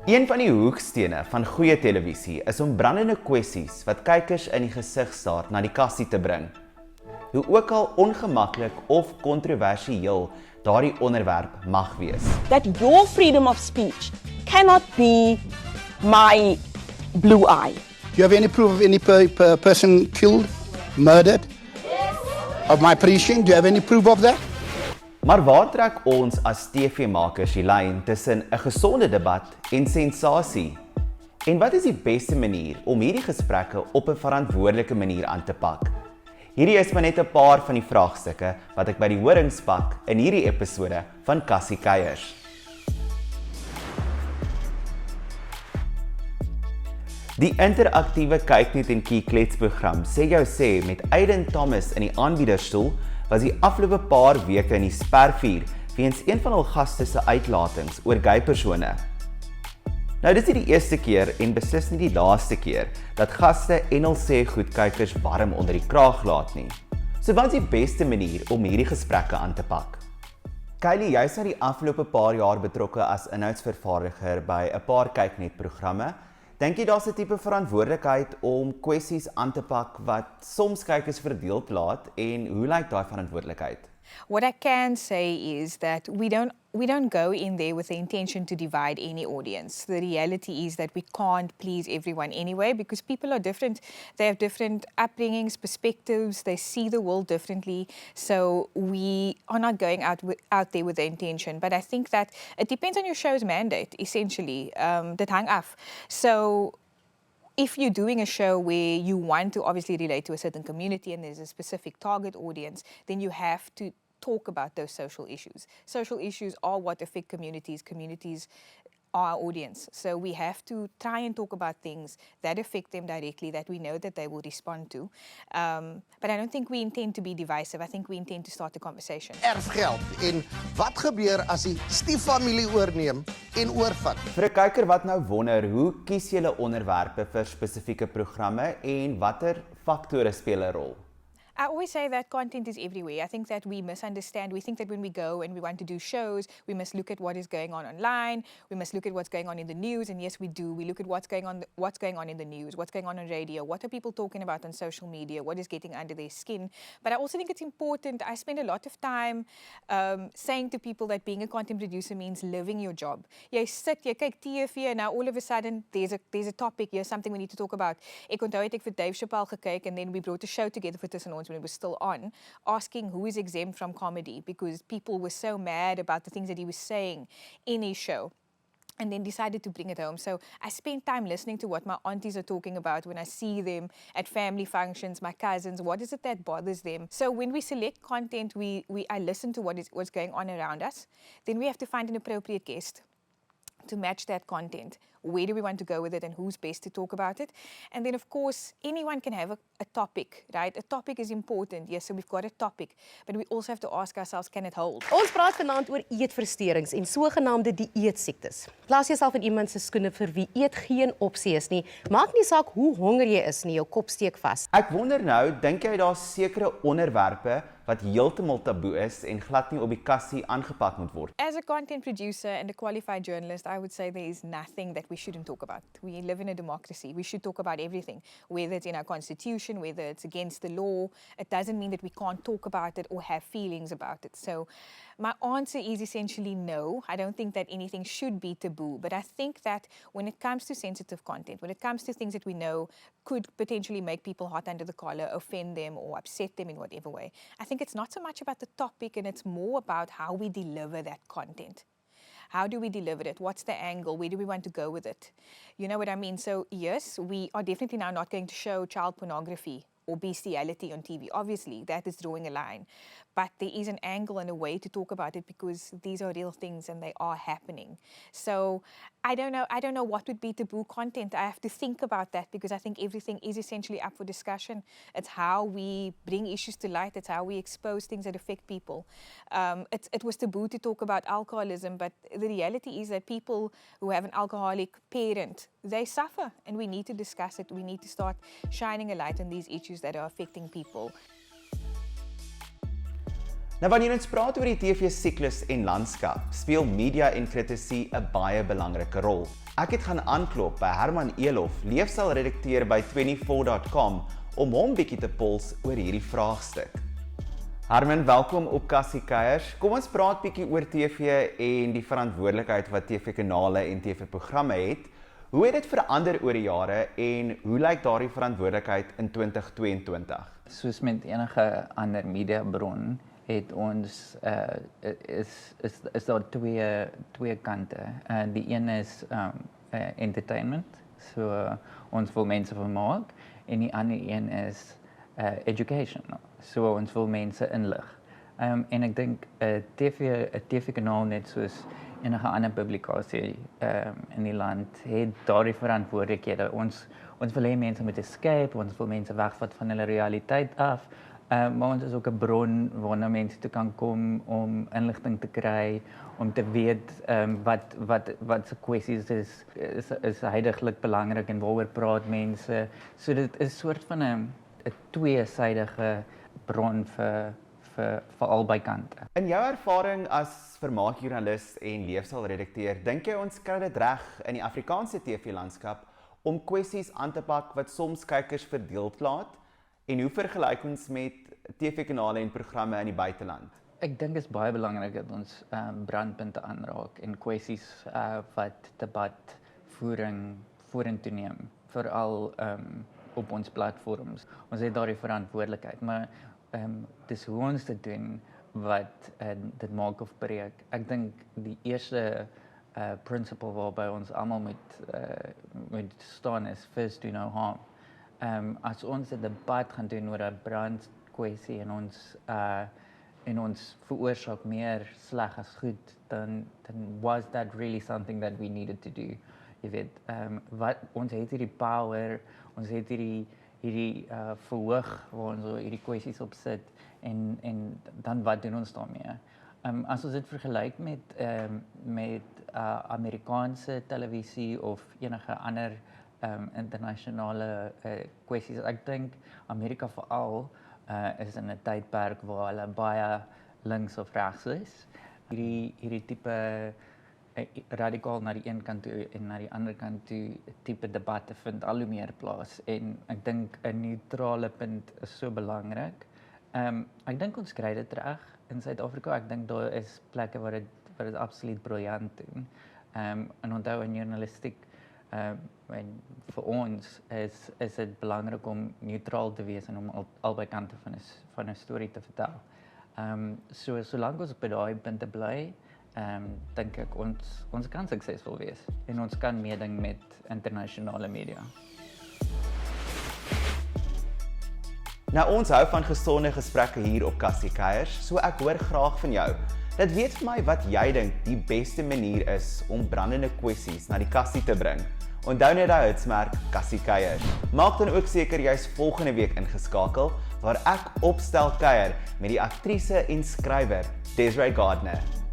Een van die hoekstene van goeie televisie is om brandende kwessies wat kykers in die gesig staar na die kassie te bring. Hoe ook al ongemaklik of kontroversieel daardie onderwerp mag wees. That your freedom of speech cannot be my blue eye. Do you have any proof of any person killed, murdered? Of my preaching? Do you have any proof of that? Maar waar trek ons as TV-makers die lyn tussen 'n gesonde debat en sensasie? En wat is die beste manier om hierdie gesprekke op 'n verantwoordelike manier aan te pak? Hierdie is maar net 'n paar van die vraagstukke wat ek by die horings pak in hierdie episode van Kassie-kuiers. Die interaktiewe kykNET en kykNET program sê jou sê met Aiden Thomas in die aanbiederstoel was die afgelope paar weke in die spervuur weens een van hul gaste se uitlatings oor gay persone. Nou dis nie die eerste keer en beslis nie die laaste keer dat gaste en hul sê goed kykers warm onder die kraag laat nie. So wat is die beste manier om hierdie gesprekke aan te pak? Kaylee, jy is nou die afgelope paar jaar betrokke as inhoudsvervaardiger by 'n paar kykNET programme. Dink jy daar's 'n tipe verantwoordelikheid om kwessies aan te pak wat soms kykers verdeeld laat en hoe lyk daai verantwoordelikheid? What I can say is that we don't go in there with the intention to divide any audience. The reality is that we can't please everyone anyway because people are different. They have different upbringings, perspectives, they see the world differently. So we are not going out there with the intention. But I think that it depends on your show's mandate, essentially, that hang af. So if you're doing a show where you want to obviously relate to a certain community and there's a specific target audience, then you have to talk about those social issues. Social issues are what affect communities. Communities are our audience. So we have to try and talk about things that affect them directly, that we know that they will respond to. But I don't think we intend to be divisive. I think we intend to start a conversation. Erfgeld. En wat gebeur as die stieffamilie oorneem en oorvat? Vir 'n kyker wat nou wonder, hoe kies julle onderwerpe vir spesifieke programme en watter faktore speel 'n rol? I always say that content is everywhere. I think that we misunderstand. We think that when we go and we want to do shows, we must look at what is going on online. We must look at what's going on in the news. And yes, we do. We look at what's going on in the news, what's going on radio, what are people talking about on social media, what is getting under their skin. But I also think it's important. I spend a lot of time saying to people that being a content producer means living your job. Jy sit, jy kyk TV, and now all of a sudden there's a topic, here's something we need to talk about. Ek onthou het ek vir Dave Chappelle gekyk, and then we brought a show together for Tussen when it was still on, asking who is exempt from comedy because people were so mad about the things that he was saying in his show. And then decided to bring it home. So I spent time listening to what my aunties are talking about when I see them at family functions, my cousins, what is it that bothers them? So when we select content, I listen to what's going on around us. Then we have to find an appropriate guest to match that content. Where do we want to go with it and who's best to talk about it? And then of course, anyone can have a topic, right? A topic is important. Yes, so we've got a topic, but we also have to ask ourselves, can it hold? Ons praat vanaand oor eetversteurings en sogenaamde dieetsiektes. Plaas jouself in iemand se skoene vir wie eet geen opsie is nie. Maak nie saak hoe honger jy is nie, jou kop steek vas. Ek wonder nou, dink jy daar's sekere onderwerpe wat heeltemal taboe is en glad nie op die kassie aangepak moet word? As a content producer and a qualified journalist, I would say there is nothing that we shouldn't talk about. We live in a democracy. We should talk about everything, whether it's in our constitution, whether it's against the law. It doesn't mean that we can't talk about it or have feelings about it. So my answer is essentially no. I don't think that anything should be taboo, but I think that when it comes to sensitive content, when it comes to things that we know could potentially make people hot under the collar, offend them or upset them in whatever way, I think it's not so much about the topic and it's more about how we deliver that content. How do we deliver it? What's the angle? Where do we want to go with it? You know what I mean? So yes, we are definitely now not going to show child pornography or bestiality on TV. Obviously, that is drawing a line. But there is an angle and a way to talk about it because these are real things and they are happening. So I don't know what would be taboo content. I have to think about that because I think everything is essentially up for discussion. It's how we bring issues to light. It's how we expose things that affect people. It was taboo to talk about alcoholism, but the reality is that people who have an alcoholic parent, they suffer and we need to discuss it. We need to start shining a light on these issues that are affecting people. Nou wanneer ons praat oor die TV-siklus en landskap, speel media en kritisie 'n baie belangrike rol. Ek het gaan aanklop by Herman Eloff, leefstylredakteur by 24.com, om hom bietjie te pols oor hierdie vraagstuk. Herman, welkom op Kassie-kuiers. Kom ons praat bietjie oor TV en die verantwoordelikheid wat TV-kanale en TV-programme het. Hoe het dit verander oor die jare en hoe lyk daardie verantwoordelikheid in 2022? Soos met enige ander mediabron het ons is daar twee kante. Die een is entertainment, so ons wil mense vermaak, en die ander een is education, so ons wil mense inlig. En ek dink 'n TV-kanaal net soos enige ander publikasie in die land het daardie verantwoordelikhede. Ons wil hê mense moet escape, ons wil mense wegvat van hulle realiteit af, maar ons is ook 'n bron waarna mense toe kan kom om inligting te kry, om te weet wat se kwessies is heidaglik belangrik en waaroor praat mense. So dit is 'n soort van 'n tweesydige bron vir albei kante. In jou ervaring as vermaakjoernalis en leefstylredakteur, dink jy ons kry dit reg in die Afrikaanse TV-landskap om kwessies aan te pak wat soms kykers verdeeld laat? En hoe vergelyk ons met TV-kanale en programme in die buiteland? Ek dink dit is baie belangrik dat ons brandpunte aanraak en kwessies wat debat vorentoe neem, veral op ons platforms. Ons het daardie verantwoordelikheid, maar dis hoe ons dit doen wat dit maak of breek. Ek dink die eerste principle waarby ons almal moet staan is first do no harm. As ons 'n debat gaan doen oor 'n brandkwessie en ons veroorsaak meer sleg as goed, then was that really something that we needed to do? Jy weet, ons het hierdie power, ons het hierdie verhoog waar ons hierdie kwessies op sit en dan wat doen ons daarmee? As ons dit vergelyk met Amerikaanse televisie of enige ander internasionale kwessies, ek dink Amerika veral is in 'n tydperk waar hulle baie links of regs is. Hierdie tipe radikaal na die een kant toe en na die ander kant toe tipe debatte vind al hoe meer plaas, en ek dink 'n neutrale punt is so belangrik. Ek dink ons kry dit reg in Suid-Afrika. Ek dink daar is plekke waar dit absoluut briljant doen. En onthou in journalistiek, en vir ons is dit belangrik om neutraal te wees en om albei kante van 'n storie te vertel. Solank ons by daai punte bly, dink ek ons kan suksesvol wees en ons kan meeding met internasionale media. Nou, ons hou van gesonde gesprekke hier op Kassie-kuiers, so ek hoor graag van jou. Dit weet vir my wat jy dink die beste manier is om brandende kwessies na die kassie te bring. Onthou net daai hitsmerk Kassie-kuiers. Maak dan ook seker jy's volgende week ingeskakel waar ek opstel kuier met die aktrise en skrywer Desiree Gardner.